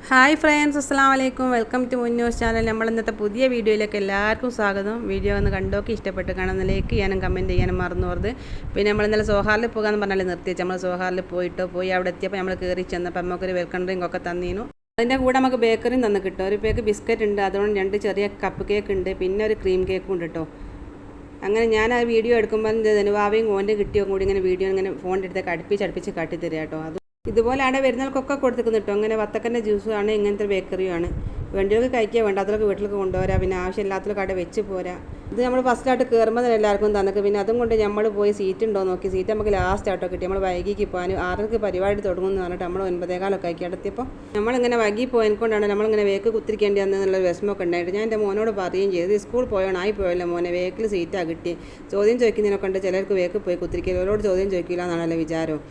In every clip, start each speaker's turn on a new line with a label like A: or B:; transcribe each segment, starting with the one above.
A: Hi friends, അസ്സലാമു അലൈക്കും. Welcome to മുൻ ന്യൂസ് ചാനൽ. നമ്മൾ ഇന്നത്തെ പുതിയ വീഡിയോയിലേക്ക് എല്ലാവർക്കും സ്വാഗതം. വീഡിയോ ഒന്ന് കണ്ടോക്കി ഇഷ്ടപ്പെട്ട് കാണുന്ന ലൈക്ക് ചെയ്യാനും കമൻറ്റ് ചെയ്യാനും മറന്നു പോകരുത്. പിന്നെ നമ്മൾ ഇന്നലെ സോഹാറിൽ പോകാമെന്ന് പറഞ്ഞാൽ നിർത്തിച്ച് നമ്മൾ സോഹാറിൽ പോയി അവിടെ എത്തിയപ്പോൾ നമ്മൾ കയറി ചെന്നപ്പോൾ നമുക്കൊരു വെൽക്കം ഡ്രിങ്ക് ഒക്കെ തന്നീനു. അതിൻ്റെ കൂടെ നമുക്ക് ബേക്കറിയും തന്നു കിട്ടും. ഒരു പേക്ക് ബിസ്ക്കറ്റ് ഉണ്ട്, അതുകൊണ്ട് 2 ചെറിയ കപ്പ് കേക്ക് ഉണ്ട്, പിന്നെ ഒരു ക്രീം കേക്കും ഉണ്ട് കേട്ടോ. അങ്ങനെ ഞാൻ ആ വീഡിയോ എടുക്കുമ്പോൾ ധനുവാവയും ഓൻ്റെ കിട്ടിയോ കൂടി ഇങ്ങനെ വീഡിയോ ഇങ്ങനെ ഫോണിൻ്റെ അടുത്തേക്ക് അടുപ്പിച്ച് കാട്ടിത്തരിക കേട്ടോ. ഇതുപോലെ അവിടെ വരുന്നവർക്കൊക്കെ കൊടുത്തിരിക്കുന്നു കേട്ടോ. അങ്ങനെ വത്തക്കൻ്റെ ജ്യൂസുമാണ്, ഇങ്ങനത്തെ ബേക്കറിയുമാണ്. വേണ്ടിയവർക്ക് കഴിക്കുക, വേണ്ടാത്തവർക്ക് വീട്ടിലേക്ക് കൊണ്ടുപോരാ, പിന്നെ ആവശ്യമില്ലാത്തവർക്ക് അവിടെ വെച്ച് പോരാ. ഇത് നമ്മൾ ഫസ്റ്റായിട്ട് കയറുമ്പോൾ തന്നെ എല്ലാവർക്കും തന്നിട്ട് പിന്നെ അതും കൊണ്ട് നമ്മൾ പോയി സീറ്റ് ഉണ്ടോ നോക്കി. സീറ്റ് നമുക്ക് ലാസ്റ്റ് ആട്ടോ കിട്ടി. നമ്മൾ വൈകിക്ക് പോകാൻ 6:00 പരിപാടി തുടങ്ങുമെന്ന് പറഞ്ഞിട്ട് നമ്മൾ 9:15 ആക്കി അടുത്തിയപ്പോൾ നമ്മളിങ്ങനെ വൈകി പോയതുകൊണ്ടാണ് നമ്മളിങ്ങനെ വേക്ക് കുത്തിരിക്കേണ്ടി വന്നതെന്നുള്ളൊരു വിഷമമൊക്കെ ഉണ്ടായിട്ട് ഞാൻ എൻ്റെ മോനോട് പറയുകയും ചെയ്തു, സ്കൂൾ പോയാണായി പോയല്ലോ മോനെ, വേക്കിൽ സീറ്റാണ് കിട്ടി. ചോദ്യം ചോദിക്കുന്നതിനൊക്കെ ഉണ്ട്, ചിലർക്ക് വേക്ക് പോയി കുത്തിരിക്കില്ല, അവരോട് ചോദ്യം ചോദിക്കില്ല എന്നാണല്ലോ വിചാരം.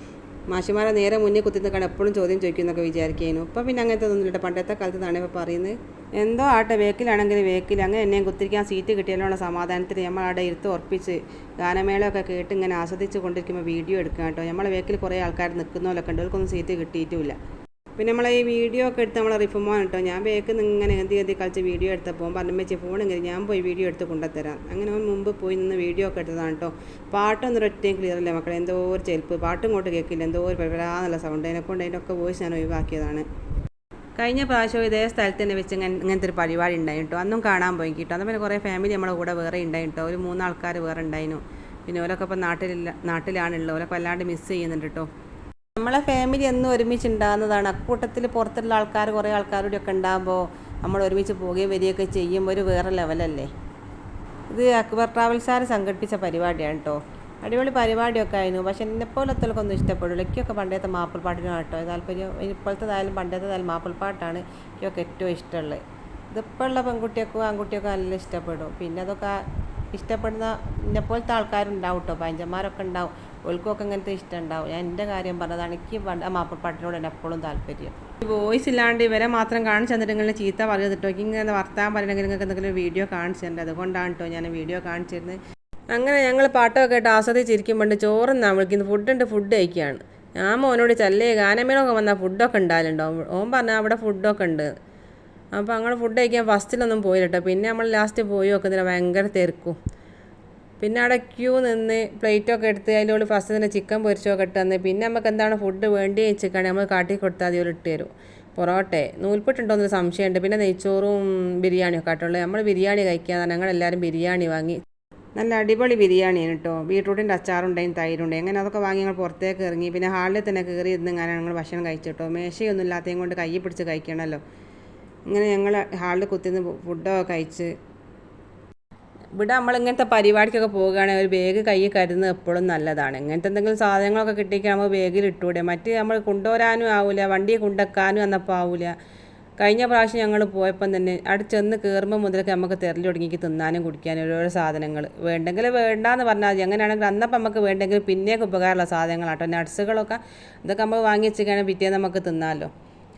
A: മാഷിമാരെ നേരെ മുന്നേ കുത്തി നിൽക്കണം, എപ്പോഴും ചോദ്യം ചോദിക്കുന്നൊക്കെ വിചാരിക്കുന്നു. ഇപ്പം പിന്നെ അങ്ങനത്തെ ഒന്നുമില്ല. പണ്ടത്തെ കാലത്ത് നാണേ ഇപ്പോൾ പറയുന്നത് എന്തോ ആട്ടെ, വേക്കിലാണെങ്കിൽ വേക്കിൽ അങ്ങനെ എന്നെയും കുത്തിരിക്കാൻ സീറ്റ് കിട്ടിയാലുള്ള സമാധാനത്തിൽ നമ്മൾ അവിടെ ഇരുത്ത് ഉറപ്പിച്ച് ഗാനമേളയൊക്കെ കേട്ട് ഇങ്ങനെ ആസ്വദിച്ച് കൊണ്ടിരിക്കുമ്പോൾ വീഡിയോ എടുക്കുക കേട്ടോ. നമ്മളെ വേക്കിൽ കുറേ ആൾക്കാർ നിൽക്കുന്നവരൊക്കെ ഉണ്ട്, അവർക്കൊന്നും സീറ്റ് കിട്ടിയിട്ടുമില്ല. പിന്നെ നമ്മളെ ഈ വീഡിയോ ഒക്കെ എടുത്ത് നമ്മളെ റിഫുമോൻ കേട്ടോ, ഞാൻ വേക്കിൽ നിന്ന് ഇങ്ങനെ എന്തി കളിച്ച് വീഡിയോ എടുത്തപ്പോൾ പറഞ്ഞ ഫോൺ ഇങ്ങനെ ഞാൻ പോയി വീഡിയോ എടുത്ത് കൊണ്ടുത്തരാം. അങ്ങനെ അവൻ മുമ്പ് പോയി നിന്ന് വീഡിയോ ഒക്കെ എടുത്തതാണ് കേട്ടോ. പാട്ടൊന്നും ഒരൊറ്റയും ക്ലിയർ ഇല്ല മക്കളെ, എന്തോ ഒരു ചെൽപ്പ്, പാട്ടും ഇങ്ങോട്ട് കേൾക്കില്ല, എന്തോ ഒരു നല്ല സൗണ്ട്. അതിനെക്കൊണ്ട് അതിൻ്റെയൊക്കെ വോയിസ് ഞാൻ ഒഴിവാക്കിയതാണ്. കഴിഞ്ഞ പ്രാവശ്യം ഇതേ സ്ഥലത്ത് തന്നെ വെച്ച് ഇങ്ങനത്തെ ഒരു പരിപാടി ഉണ്ടായി കേട്ടോ. അന്നും കാണാൻ പോയി കേട്ടോ. അന്ന് പിന്നെ കുറേ ഫാമിലി നമ്മളെ കൂടെ വേറെ ഉണ്ടായി കേട്ടോ. ഒരു 3 ആൾക്കാർ വേറെ ഉണ്ടായിരുന്നു. പിന്നെ ഓരൊക്കെ ഇപ്പം നാട്ടിലാണുള്ളത്, ഓരൊക്കെ വല്ലാണ്ട് മിസ് ചെയ്യുന്നുണ്ട് കേട്ടോ. നമ്മളെ ഫാമിലി എന്നും ഒരുമിച്ച് ഉണ്ടാകുന്നതാണ്. അക്കൂട്ടത്തിൽ പുറത്തുള്ള ആൾക്കാർ കുറേ ആൾക്കാരുടെ ഒക്കെ ഉണ്ടാകുമ്പോൾ നമ്മൾ ഒരുമിച്ച് പോവുകയും വരികയൊക്കെ ചെയ്യുമ്പോൾ ഒരു വേറെ ലെവലല്ലേ. ഇത് അക്ബർ ട്രാവൽസാർ സംഘടിപ്പിച്ച പരിപാടിയാണ് കേട്ടോ. അടിപൊളി പരിപാടിയൊക്കെ ആയിരുന്നു. പക്ഷെ എന്നെപ്പോലത്തുള്ളൊന്നും ഇഷ്ടപ്പെടില്ല. എനിക്കൊക്കെ പണ്ടത്തെ മാപ്പിൾപ്പാട്ടിനാണ് കേട്ടോ താല്പര്യം. ഇപ്പോഴത്തേതായാലും പണ്ടത്തേതായാലും മാപ്പിൾപ്പാട്ടാണ് എനിക്കൊക്കെ ഏറ്റവും ഇഷ്ടമുള്ളത്. ഇതിപ്പോൾ ഉള്ള പെൺകുട്ടിയൊക്കെ ആൺകുട്ടിയൊക്കെ നല്ല ഇഷ്ടപ്പെടും. പിന്നെ അതൊക്കെ ഇഷ്ടപ്പെടുന്ന എന്നെപ്പോലത്തെ ആൾക്കാരുണ്ടാവും കേട്ടോ, പഞ്ചന്മാരൊക്കെ ഉണ്ടാവും, ഓൽക്കൊക്കെ ഇങ്ങനത്തെ ഇഷ്ടം ഉണ്ടാവും. ഞാൻ എൻ്റെ കാര്യം പറഞ്ഞതാണ്, എനിക്ക് മാപ്പിൾപ്പാട്ടിനോട് തന്നെ എപ്പോഴും താല്പര്യം. ഈ വോയിസ് ഇല്ലാണ്ട് ഇവരെ മാത്രം കാണിച്ചു തന്നിട്ട് ഇങ്ങനെ ചീത്ത പറയുന്നത് കേട്ടോ. ഇങ്ങനെ വർത്താൻ പറയണമെങ്കിൽ നിങ്ങൾക്ക് എന്തെങ്കിലും വീഡിയോ കാണിച്ചു തരേണ്ടത്, അതുകൊണ്ടാണ് കേട്ടോ ഞാൻ വീഡിയോ കാണിച്ചിരുന്നത്. അങ്ങനെ ഞങ്ങൾ പാട്ടൊക്കെ കേട്ട് ആസ്വദിച്ചിരിക്കുമ്പോണ്ട് ചോറെന്നാണ് വിളിക്കുന്നത്, ഫുഡ് കഴിക്കുകയാണ്. ഞാൻ മോനോട് ചെല്ലേ ഗാനമേളൊക്കെ വന്നാൽ ഫുഡൊക്കെ ഉണ്ടാകലുണ്ടാവും. ഓൻ പറഞ്ഞാൽ അവിടെ ഫുഡൊക്കെ ഉണ്ട്. അപ്പോൾ അങ്ങനെ ഫുഡ് കഴിക്കാൻ ഫസ്റ്റിലൊന്നും പോയില്ല കേട്ടോ. പിന്നെ നമ്മൾ ലാസ്റ്റ് പോയി നോക്കുന്നില്ല, ഭയങ്കര തിരക്കും. പിന്നെ അവിടെ ക്യൂ നിന്ന് പ്ലേറ്റൊക്കെ എടുത്ത് അതിൻ്റെ ഫസ്റ്റ് തന്നെ ചിക്കൻ പൊരിച്ചൊക്കെ ഇട്ട് തന്ന് പിന്നെ നമുക്ക് എന്താണ് ഫുഡ് വേണ്ടി വെച്ചിട്ടാണ് നമ്മൾ കാട്ടി കൊടുത്താൽ അതിൽ ഇട്ട് തരും. പൊറോട്ടെ നൂൽപ്പെട്ടുണ്ടോയെന്നൊരു സംശയമുണ്ട്. പിന്നെ നെയ്ച്ചോറും ബിരിയാണിയൊക്കെ ആയിട്ടുള്ളത്. നമ്മൾ ബിരിയാണി കഴിക്കാൻ ഞങ്ങളെല്ലാവരും ബിരിയാണി വാങ്ങി. നല്ല അടിപൊളി ബിരിയാണിയാണ് കേട്ടോ. ബീട്രൂട്ടിൻ്റെ അച്ചാറുണ്ടായും തൈരുണ്ടായും. അങ്ങനെ അതൊക്കെ വാങ്ങി ഞങ്ങൾ പുറത്തേക്ക് ഇറങ്ങി. പിന്നെ ഹാളിൽ തന്നെ കയറി ഇരുന്ന് ഇങ്ങനെ ഞങ്ങൾ ഭക്ഷണം കഴിച്ചിട്ടോ. മേശയൊന്നും ഇല്ലാത്തതും കൊണ്ട് കൈ പിടിച്ച് കഴിക്കണമല്ലോ. ഇങ്ങനെ ഞങ്ങൾ ഹാളിൽ കുത്തിന്ന് ഫുഡൊക്കെ കഴിച്ച് ഇവിടെ നമ്മളിങ്ങനത്തെ പരിപാടിക്കൊക്കെ പോവുകയാണെങ്കിൽ ഒരു ബാഗ് കൈ കരുതുന്നത് എപ്പോഴും നല്ലതാണ്. ഇങ്ങനത്തെ എന്തെങ്കിലും സാധനങ്ങളൊക്കെ കിട്ടിക്കാൻ നമുക്ക് ബാഗിൽ ഇട്ടുകൂടെ. മറ്റ് നമ്മൾ കൊണ്ടുവരാനും ആവില്ല, വണ്ടിയെ കൊണ്ടുവെക്കാനും എന്നപ്പോൾ ആവില്ല. കഴിഞ്ഞ പ്രാവശ്യം ഞങ്ങൾ പോയപ്പം തന്നെ അവിടെ ചെന്ന് കയറുമ്പോൾ മുതലൊക്കെ നമുക്ക് തെരഞ്ഞു തുടങ്ങി തിന്നാനും കുടിക്കാനും ഓരോ സാധനങ്ങൾ വേണ്ടെങ്കിൽ വേണ്ടാന്ന് പറഞ്ഞാൽ മതി. അങ്ങനെയാണെങ്കിൽ അന്നപ്പം നമുക്ക് വേണ്ടെങ്കിൽ പിന്നെയൊക്കെ ഉപകാരമുള്ള സാധനങ്ങളാട്ടോ. നട്ട്സുകളൊക്കെ ഇതൊക്കെ നമ്മൾ വാങ്ങി വെച്ചിരിക്കുകയാണെങ്കിൽ പിറ്റേന്ന് നമുക്ക് തിന്നാമല്ലോ.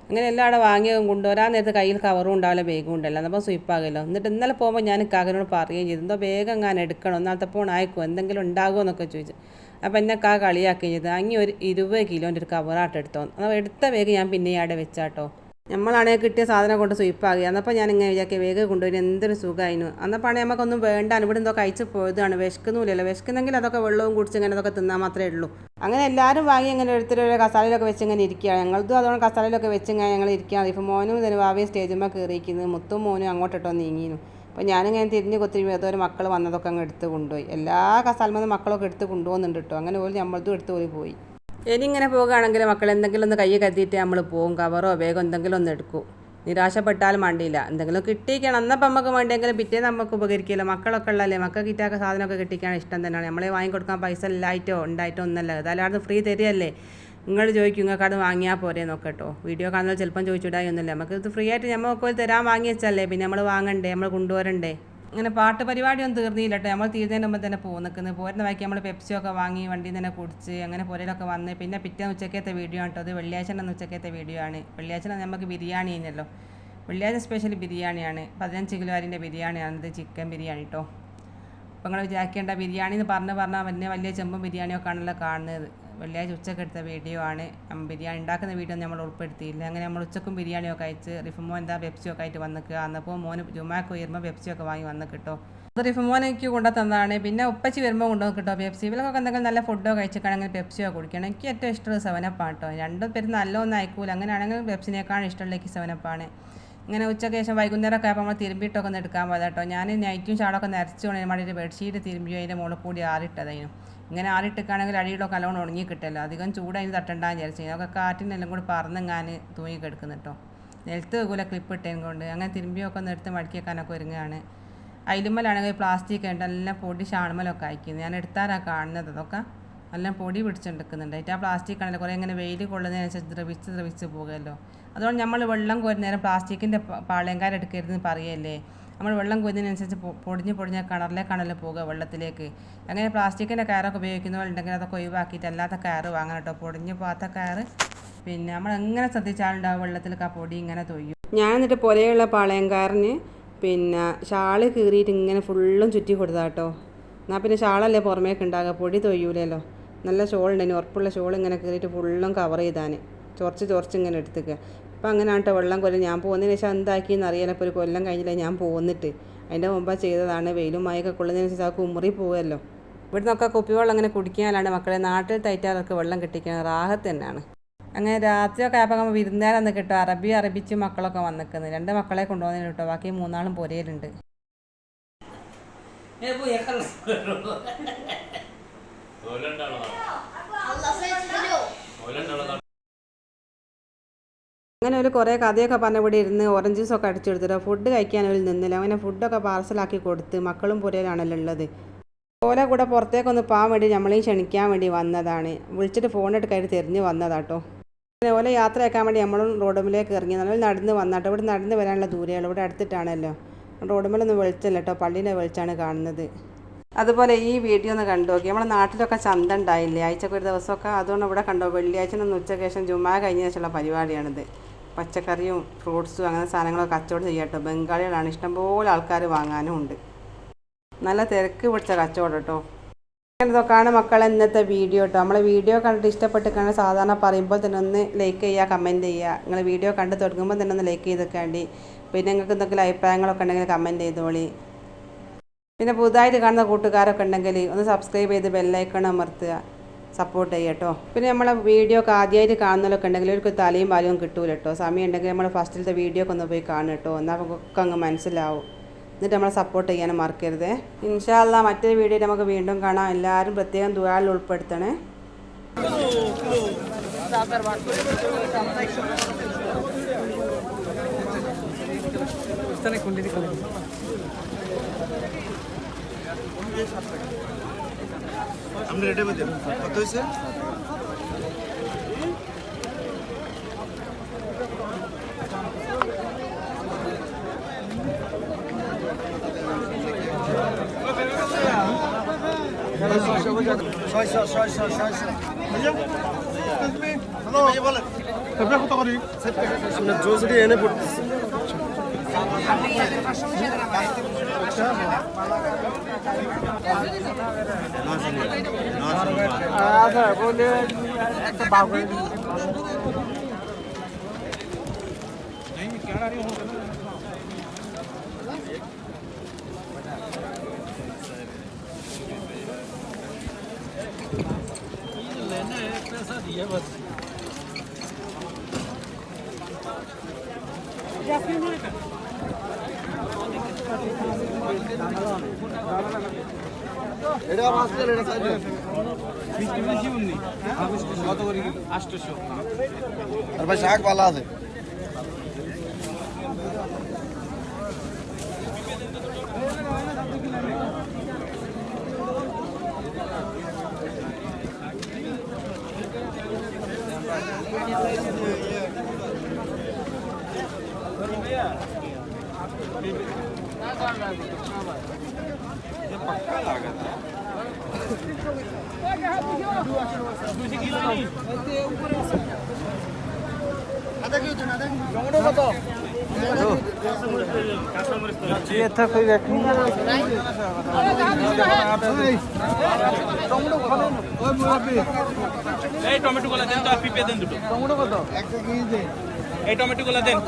A: അങ്ങനെ എല്ലാം അവിടെ വാങ്ങി കൊണ്ടുവരാൻ നേരത്തെ കയ്യിൽ കവറും ഉണ്ടാവില്ല, ബാഗും ഉണ്ടല്ലോ, എന്നപ്പോൾ സ്വിപ്പാകല്ലോ. എന്നിട്ട് ഇന്നലെ പോകുമ്പോൾ ഞാൻ കാകനോട് പറയുകയും ചെയ്തു, എന്തോ വേഗം ഞാൻ എടുക്കണം, ഒന്നാമത്തെ ഫോൺ ആയിക്കോ, എന്തെങ്കിലും ഉണ്ടാകുമോ എന്നൊക്കെ ചോദിച്ചു. അപ്പോൾ എന്നെ കളിയാക്കുകയും ചെയ്തു. അങ്ങി ഒരു 20 കിലോൻ്റെ ഒരു കവറായിട്ട് എടുത്തോ. അപ്പോൾ എടുത്ത വേഗം ഞാൻ പിന്നെ അവിടെ വെച്ചാട്ടോ. നമ്മളാണെങ്കിൽ കിട്ടിയ സാധനം കൊണ്ട് സ്വീപ്പാകുക. എന്നപ്പോൾ ഞാൻ ഇങ്ങനെ വിചാരിക്കുക വേഗം കൊണ്ടുപോയി എന്തൊരു സുഖമായിരുന്നു. അന്നപ്പാണെങ്കിൽ നമുക്കൊന്നും വേണ്ടാണ്, ഇവിടെ എന്തോ കഴിച്ച് പോയതാണ്. വിശക്കുന്നില്ലല്ലോ, വിശക്കുന്നെങ്കിൽ അതൊക്കെ വെള്ളവും കുടിച്ച് ഇങ്ങനെ അതൊക്കെ തിന്നാൽ മാത്രമേ ഉള്ളൂ. അങ്ങനെ എല്ലാവരും വാങ്ങി ഇങ്ങനെ എടുത്തിട്ട് കസാലയിലൊക്കെ വെച്ച് ഇങ്ങനെ ഇരിക്കുകയാണ്. ഞങ്ങളതും അതുകൊണ്ട് കസാലയിലൊക്കെ വെച്ച് ഇങ്ങനെ ഞങ്ങൾ ഇരിക്കുകയാണ്. ഇപ്പോൾ മോനും ഇതിന് വാവയും സ്റ്റേജിന്മേൽ കയറിയിരിക്കുന്നത്, മുത്തും മോനും അങ്ങോട്ടിട്ടോ നീങ്ങിയിരുന്നു. അപ്പോൾ ഞാനിങ്ങനെ തിരിഞ്ഞ് കൊത്തിരി ഏതൊരു മക്കൾ വന്നതൊക്കെ അങ്ങ് എടുത്ത് കൊണ്ടുപോയി. എല്ലാ കസാലമൊന്നും മക്കളൊക്കെ എടുത്ത് കൊണ്ടുപോകുന്നുണ്ട് കേട്ടോ. അങ്ങനെ പോലും നമ്മളതും എടുത്ത് പോയി. ഇനി ഇങ്ങനെ പോകുകയാണെങ്കിൽ മക്കൾ എന്തെങ്കിലും ഒന്ന് കൈ കരുതിയിട്ട് നമ്മൾ പോകും, കവറോ വേഗം എന്തെങ്കിലും ഒന്ന് എടുക്കും. നിരാശപ്പെട്ടാലും വേണ്ടിയില്ല, എന്തെങ്കിലും കിട്ടിയിരിക്കണം. അന്നപ്പം നമുക്ക് വേണ്ടിയെങ്കിലും പിറ്റേ നമുക്ക് ഉപകരിക്കില്ല. മക്കളൊക്കെ ഉള്ളല്ലേ, മക്കൾ കിട്ടാത്ത സാധനമൊക്കെ കിട്ടിക്കാൻ ഇഷ്ടം തന്നെയാണ്. നമ്മളെ വാങ്ങിക്കൊടുക്കാൻ പൈസ ഇല്ലായിട്ടോ ഉണ്ടായിട്ടോ ഒന്നല്ല, അതല്ലാതെ ഫ്രീ തരികയല്ലേ. നിങ്ങൾ ചോദിക്കും നിങ്ങൾക്ക് അത് വാങ്ങിയാൽ പോരെ നോക്കട്ടോ. വീഡിയോ കാണുന്നത് ചിലപ്പം ചോദിച്ചിടായി ഒന്നുമില്ല. നമുക്ക് ഇത് ഫ്രീ ആയിട്ട് നമുക്ക് തരാൻ വാങ്ങി വെച്ചല്ലേ, പിന്നെ നമ്മൾ വാങ്ങണ്ടേ, നമ്മൾ കൊണ്ടുവരണ്ടേ. അങ്ങനെ പാട്ട് പരിപാടിയൊന്നും തീർന്നില്ല കേട്ടോ. നമ്മൾ തീർന്നതിന് മുമ്പ് തന്നെ നിൽക്കുന്നത്. പോരുന്ന വഴിക്ക് നമ്മൾ പെപ്സിയൊക്കെ വാങ്ങി വണ്ടിയിൽ തന്നെ കുടിച്ച് അങ്ങനെ പുരയിലൊക്കെ വന്ന് പിന്നെ പിറ്റേന്ന് ഉച്ചക്കത്തെ വീഡിയോ ആണ് കേട്ടോ. അത് വെള്ളിയാഴ്ച ഉച്ചക്കത്തെ വീഡിയോ ആണ്. വെള്ളിയാഴ്ച നമുക്ക് ബിരിയാണി കഴിഞ്ഞല്ലോ. വെള്ളിയാഴ്ച സ്പെഷ്യൽ ബിരിയാണിയാണ്, 15 കിലോ അരിൻ്റെ ബിരിയാണിയാണ്. ഇത് ചിക്കൻ ബിരിയാണി കേട്ടോ. അപ്പോൾ നിങ്ങൾ വിചാരിക്കേണ്ട ബിരിയാണി എന്ന് പറഞ്ഞാൽ വലിയ ചെമ്പും ബിരിയാണിയൊക്കെ ആണല്ലോ കാണുന്നത്. വെള്ളിയാഴ്ച ഉച്ചക്ക് എടുത്ത വീഡിയോ ആണ്. ബിരിയാണി ഉണ്ടാക്കുന്ന വീഡിയോ നമ്മൾ ഉൾപ്പെടുത്തിയില്ല. അങ്ങനെ നമ്മൾ ഉച്ചക്കും ബിരിയാണിയൊക്കെ കഴിച്ച് റിഫുമോൻ എന്താ പെപ്സിയൊക്കെ ആയിട്ട് വന്നിക്കുക. അന്നപ്പോൾ മോന് ജുമാക്ക് ഉയരുമ്പോൾ പെപ്സിയൊക്കെ വാങ്ങി വന്ന് കിട്ടോ. അത് റിഫുമോൻ എനിക്ക് കൊണ്ടു തന്നതാണ്. പിന്നെ ഉപ്പച്ചി വരുമ്പോൾ കൊണ്ടുവന്ന് കിട്ടോ പെപ്സി. ഇവരൊക്കെ എന്തെങ്കിലും നല്ല ഫുഡോ കഴിച്ചിട്ടാണെങ്കിൽ പെപ്സിയോ കുടിക്കണം. എനിക്ക് ഏറ്റവും ഇഷ്ടമുള്ളത് സെവനപ്പാണ് കേട്ടോ. രണ്ടും പേര് നല്ലതൊന്നും അയക്കൂല. അങ്ങനെയാണെങ്കിൽ പെപ്സിനേക്കാളും ഇഷ്ടമുള്ള എനിക്ക് സെവനപ്പാണ്. ഇങ്ങനെ ഉച്ചയ്ക്ക് ശേഷം വൈകുന്നേരമൊക്കെ ആയപ്പോൾ നമ്മൾ തിരുമ്പിയിട്ടൊക്കെ ഒന്ന് എടുക്കാൻ പോയത് കേട്ടോ. ഞാൻ നൈറ്റും ഷാളൊക്കെ നരച്ചു കൊണ്ടതിന് വേണ്ടിയിട്ട് ബെഡ്ഷീറ്റ് തിരുമ്പിയോ അതിൻ്റെ മുകളിൽ കൂടി ആറിട്ടതായിരുന്നു. ഇങ്ങനെ ആറിട്ടിക്കുകയാണെങ്കിൽ അടിയിലൊക്കെ നല്ലോണം ഉണങ്ങി കിട്ടുമല്ലോ. അധികം ചൂടതിന് തട്ടണ്ടാന്ന് വിചാരിച്ചു. അതൊക്കെ കാറ്റിനെല്ലാം കൂടി പറന്നെങ്ങാൻ തൂങ്ങി കിടക്കുന്നു കേട്ടോ. നിലത്ത് വെക്കൂല ക്ലിപ്പ് ഇട്ടതിന് കൊണ്ട്. അങ്ങനെ തിരുമ്പിയൊക്കെ ഒന്ന് എടുത്ത് മടക്കി വെക്കാനൊക്കെ ഒരുങ്ങുകയാണ്. അയിലുമ്മലാണെങ്കിൽ പ്ലാസ്റ്റിക് ഉണ്ട്, എല്ലാം പൊടി ഷാണുമലൊക്കെ അയക്കുന്നത്. ഞാൻ എടുത്താലാണ് കാണുന്നത്. അതൊക്കെ എല്ലാം പൊടി പിടിച്ചെടുക്കുന്നുണ്ട്. ആ പ്ലാസ്റ്റിക് ആണല്ലോ കുറേ ഇങ്ങനെ വെയിൽ കൊള്ളുന്നതിനനുസരിച്ച് ദ്രവിച്ച് പോകുമല്ലോ. അതുകൊണ്ട് നമ്മൾ വെള്ളം കോരുന്നേരം പ്ലാസ്റ്റിക്കിൻ്റെ പാളയങ്കാരെടുക്കരുതെന്ന് പറയല്ലേ. നമ്മൾ വെള്ളം കോരുന്നതിനനുസരിച്ച് പൊടിഞ്ഞ കിണറിലേക്കാണല്ലോ പോകുക, വെള്ളത്തിലേക്ക്. അങ്ങനെ പ്ലാസ്റ്റിക്കിൻ്റെ കയറൊക്കെ ഉപയോഗിക്കുന്നവരുണ്ടെങ്കിൽ അതൊക്കെ ഒഴിവാക്കിയിട്ട് അല്ലാത്ത കയറ് വാങ്ങണം കേട്ടോ. പൊടിഞ്ഞ് പോകാത്ത കയറ്. പിന്നെ നമ്മൾ എങ്ങനെ ശ്രദ്ധിച്ചാലുണ്ടാവും വെള്ളത്തിലേക്ക് ആ പൊടി ഇങ്ങനെ തൊയ്യും. ഞാൻ എന്നിട്ട് പുരയുള്ള പാളയങ്കാരന് പിന്നെ ഷാള് കീറിയിട്ട് ഇങ്ങനെ ഫുള്ളും ചുറ്റി കൊടുത്താൽ കേട്ടോ. എന്നാൽ പിന്നെ ഷാളല്ലേ പുറമേക്ക് ഉണ്ടാകുക, പൊടി തൊയ്യൂലല്ലോ. നല്ല ഷോളുണ്ടായിരുന്നു, ഉറപ്പുള്ള ഷോൾ ഇങ്ങനെ കീറിയിട്ട് ഫുള്ളും കവർ ചെയ്താൽ ചൊറച്ച് ഇങ്ങനെ എടുത്തേക്കുക. അപ്പം അങ്ങനെ കേട്ടോ വെള്ളം കൊല്ലം. ഞാൻ പോകുന്നതിന് ശേഷം എന്താക്കിയെന്ന് അറിയാലോ. ഇപ്പോൾ ഒരു കൊല്ലം കഴിഞ്ഞില്ല ഞാൻ പോന്നിട്ട്. അതിൻ്റെ മുമ്പ് ചെയ്തതാണ്. വെയിലും മഴയൊക്കെ കൊള്ളുന്നതിനനുസരിച്ച് ആ കുമുറി പോകുമല്ലോ. ഇവിടെ നിന്നൊക്കെ കുപ്പിവെള്ളം അങ്ങനെ കുടിക്കാനാണ് മക്കളെ. നാട്ടിൽ തൈറ്റാർക്ക് വെള്ളം കിട്ടിക്കുന്നത് റാഹത്ത് തന്നെയാണ്. അങ്ങനെ രാത്രിയൊക്കെ ആയപ്പോൾ വിരുന്നേരന്ന് കിട്ടും. അറബിച്ച് മക്കളൊക്കെ വന്നിക്കുന്നത്. 2 മക്കളെ കൊണ്ടുപോകുന്നതിന് കേട്ടോ. ബാക്കി 3 ആളും പൊരയിലുണ്ട്. അങ്ങനെ ഒരു കുറേ കഥയൊക്കെ പറഞ്ഞ ഇവിടെ ഇരുന്ന് ഓറഞ്ച് ജ്യൂസൊക്കെ അടിച്ചെടുത്തിട്ട് ഫുഡ് കഴിക്കാൻ ഒരു നിന്നില്ല. അങ്ങനെ ഫുഡൊക്കെ പാർസലാക്കി കൊടുത്ത്. മക്കളും പുരയിലാണല്ലോ ഉള്ളത്. ഓലെ കൂടെ പുറത്തേക്കൊന്ന് പോകാൻ വേണ്ടി നമ്മളെയും ക്ഷണിക്കാൻ വേണ്ടി വന്നതാണ്. വിളിച്ചിട്ട് ഫോണിട്ട് കയറി തിരിഞ്ഞ് വന്നതാട്ടോ. അങ്ങനെ ഓലെ യാത്രയാക്കാൻ വേണ്ടി നമ്മളും റോഡുമ്മിലേക്ക് ഇറങ്ങി. നമ്മൾ നടന്ന് വന്നാട്ടോ. ഇവിടെ നടന്ന് വരാനുള്ള ദൂരമുള്ളൂ. ഇവിടെ അടുത്തിട്ടാണല്ലോ. റോഡുമ്മിലൊന്നും വെളിച്ചല്ല കേട്ടോ, പള്ളീൻ്റെ വെളിച്ചാണ് കാണുന്നത്. അതുപോലെ ഈ വീഡിയോ ഒന്ന് കണ്ടു നോക്കി. നമ്മുടെ നാട്ടിലൊക്കെ ചന്ത ഉണ്ടായില്ലേ ആഴ്ചക്ക് ഒരു ദിവസമൊക്കെ. അതുകൊണ്ട് ഇവിടെ കണ്ടോ വെള്ളിയാഴ്ച ഒന്ന് ഉച്ചയ്ക്ക് ശേഷം ജുമാ കഴിഞ്ഞ ശേഷമുള്ള പരിപാടിയാണിത്. പച്ചക്കറിയും ഫ്രൂട്ട്സും അങ്ങനെ സാധനങ്ങളൊക്കെ കച്ചവടം ചെയ്യാട്ടോ. ബംഗാളികളാണ്, ഇഷ്ടംപോലെ ആൾക്കാർ വാങ്ങാനും ഉണ്ട്. നല്ല തിരക്ക് പിടിച്ച കച്ചവടം കേട്ടോ. ഇതൊക്കെയാണ് മക്കളെ ഇന്നത്തെ വീഡിയോ കേട്ടോ. നമ്മളെ വീഡിയോ കണ്ടിട്ട് ഇഷ്ടപ്പെട്ട് കാണാൻ സാധാരണ പറയുമ്പോൾ തന്നെ ഒന്ന് ലൈക്ക് ചെയ്യുക, കമൻറ്റ് ചെയ്യുക. നിങ്ങൾ വീഡിയോ കണ്ട് തുടങ്ങുമ്പോൾ തന്നെ ഒന്ന് ലൈക്ക് ചെയ്തൊക്കെയാണ്ടി. പിന്നെ നിങ്ങൾക്ക് എന്തെങ്കിലും അഭിപ്രായങ്ങളൊക്കെ ഉണ്ടെങ്കിൽ കമൻറ്റ് ചെയ്തോളി. പിന്നെ പുതുതായിട്ട് കാണുന്ന കൂട്ടുകാരൊക്കെ ഉണ്ടെങ്കിൽ ഒന്ന് സബ്സ്ക്രൈബ് ചെയ്ത് ബെല്ലൈക്കൺ അമർത്തുക, സപ്പോർട്ട് ചെയ്യുക കേട്ടോ. പിന്നെ നമ്മളെ വീഡിയോ ഒക്കെ ആദ്യമായിട്ട് കാണുന്നവരൊക്കെ ഉണ്ടെങ്കിൽ അവർക്ക് തലയും പാലവും കിട്ടൂല കേട്ടോ. സമയം ഉണ്ടെങ്കിൽ നമ്മൾ ഫസ്റ്റിലത്തെ വീഡിയോ ഒക്കെ ഒന്ന് പോയി കാണും കേട്ടോ. എന്നാൽ ഒക്കെ അങ്ങ് മനസ്സിലാവും. എന്നിട്ട് നമ്മളെ സപ്പോർട്ട് ചെയ്യാനും മറക്കരുത്. ഇൻഷാ അല്ലാഹ് മറ്റൊരു വീഡിയോയിൽ നമുക്ക് വീണ്ടും കാണാം. എല്ലാവരും പ്രത്യേകം ദുആയിൽ ഉൾപ്പെടുത്തണേ.
B: আমরা রেডি হইতে কত হইছে আমরা জোসডি এনে পড়তেছি বলে একটা বাবু लेना है पैसा दिया बस এটা মাছ তেল এটা সাইজ 20 বেশি উন্নি কত করে কিলো 800 আর ভাই শাক ভালো আছে पक्का लागत आधा किलो
C: এই টমেটো গুলা দেন তো, আর পিঁপে দেন দুটো।
B: টমেটো কত?
C: এই টমেটো গুলা দেন।